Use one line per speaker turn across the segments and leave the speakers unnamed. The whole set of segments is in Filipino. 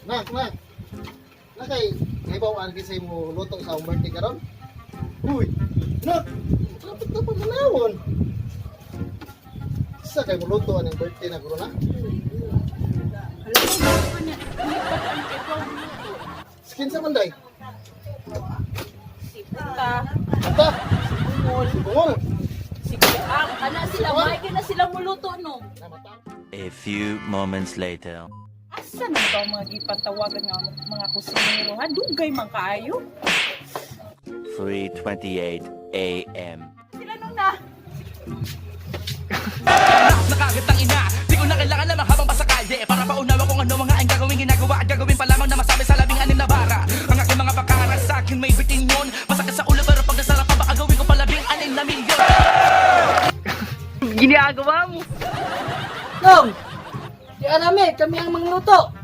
Nak. Nakay, ibawaan kasi mo luto sa akong birthday karon. Uy, nak. Dapat na pamanawon. Sa kay mo luto ang birthday na karon na. Skin sa manday. Ata. Bungol.
Sige, ana sila, maigi na sila muluto no.
A few moments later.
Asa na ba ang mga gipatawagan nga mga kusinero ha? Dugay man kaayo.
3:28 a.m.
Sila nung na.
Nakagatang ina, di ko na kailangan na mahabang pa sa kalye para paunawa kung ano mga ang gagawin ginagawa at gagawin pa lamang na masabi sa labing-anim na bara. Ang aking mga bakaran sa akin may bitin yun. Masakit sa ulo pero pag nasarap pa ba agawin ko pa labing-anim na milyon. Ginagawa mo.
Nong! Di arami, kami ang mangluto.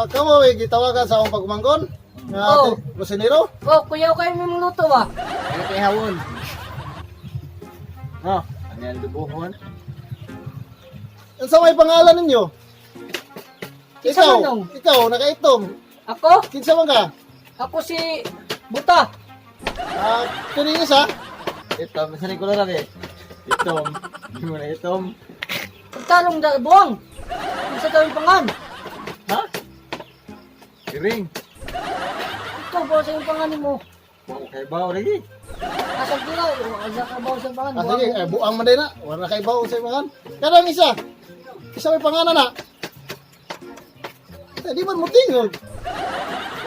Kamo may gitawagan sa akong pagmangkon. Nga
Oo.
kusinero.
Oh, kuyaw kayo may mangluto ba?
Ano kay hawon? Oh, ano yan dubuhon?
Ano sa may pangalan ninyo?
Kinsa man, Nong?
Ikaw, nakaitom.
Ako?
Kinsa man ka?
Ako si Buta.
Kini isa?
Itom, saan ko lang eh? Itom. Hindi mo na itom.
Pagtalong da buwang. Kinsa tawing pangan?
Ha? Kiring.
Ikaw ba sa yung pangan mo?
Wow, kay baw lagi.
Asal kila, asa ka ba sa pangan?
Sige, buang man din na. Wala kay bawo sa pangan. Kadang isa. Isa may pangalan na. Di man mo tingog.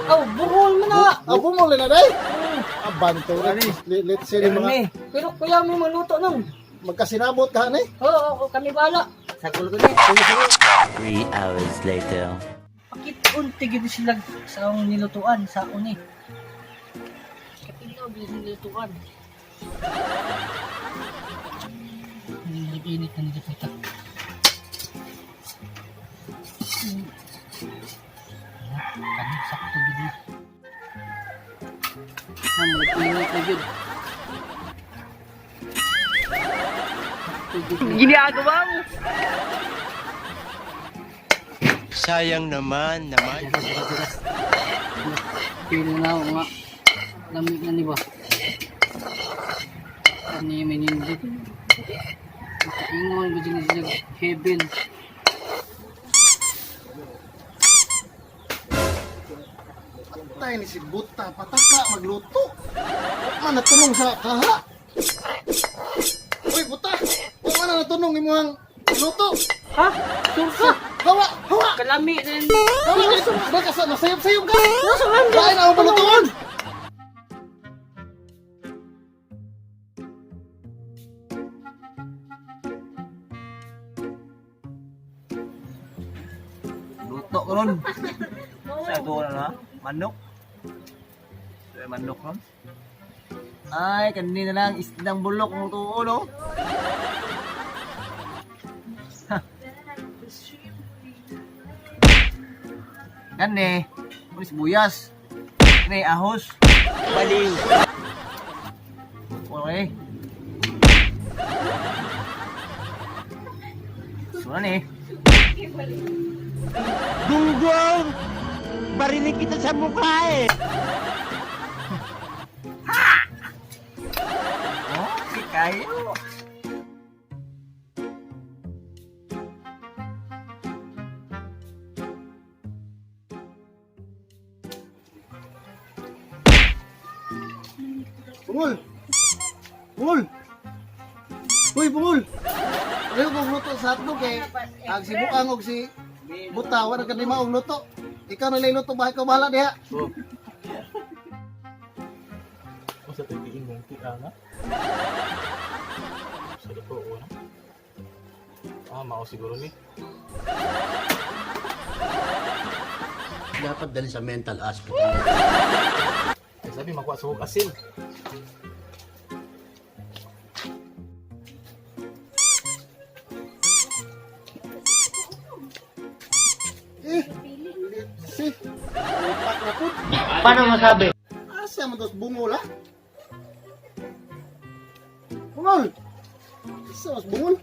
Oh, buhol mo na.
Bumuli na day. Abanto
Ano
rin. Let's say mga
Pero kuyaw may mangluto nung.
magkasinabot ka ni.
Oo, kami bala.
Sakul ko ni.
3 hours later.
Pakit-unti gid sila sa akong nilutuan sa akong ni. Kapitaw gid nilutuan. Init na nito kita. Kami sakto gid. Init na gid.
Ginagawa mo.
Sayang naman.
Pili na ako nga. Lamig na ni ba? Ano yung minindi? Makaingon ko dyan sa heaven.
Patay ni si Buta, pataka magluto. Man natulong sa kaha. Uy, Buta. Kung ano natulong imo ang luto.
Ha? Surka?
Hawa.
Kalami rin.
Hawa dito. Baka sa nasayop-sayop ka.
Nasa nga?
Kain ako palutuon.
Luto ko ron. Sa ito na manok. Sa manok ron. Ay, kanina lang isdang bulok ng tuo, no? Kani, ini sibuyas. Ini ahos. Baliw. Okay. Sunan eh.
Gunggong! Barinig kita sa mukha eh!
Oh, si kayo.
Bungol. Uy, Bungol. Ayaw kong luto sa atlo kay ang si Buang og si Buta, wala ka lima og luto. Ikaw na lang luto, bahay ka bahala diha.
Sa titiin mong tiana. Sa luto ko na. Mao siguro ni.
Dapat dali sa mental hospital.
Ay sabi makuha sa huwag asin.
Si. Pak na pud.
Paano masabi?
Asa man tos Bungol ha? Bungol. Asa mas Bungol?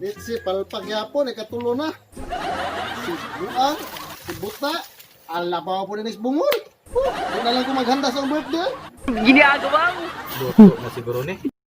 Let's see, palpak yapon, ikatulo na. si Buang, si Buta, alabaw po ni Bungol. Doon na lang ko maghanda sa birthday.
Luto na siguro ni.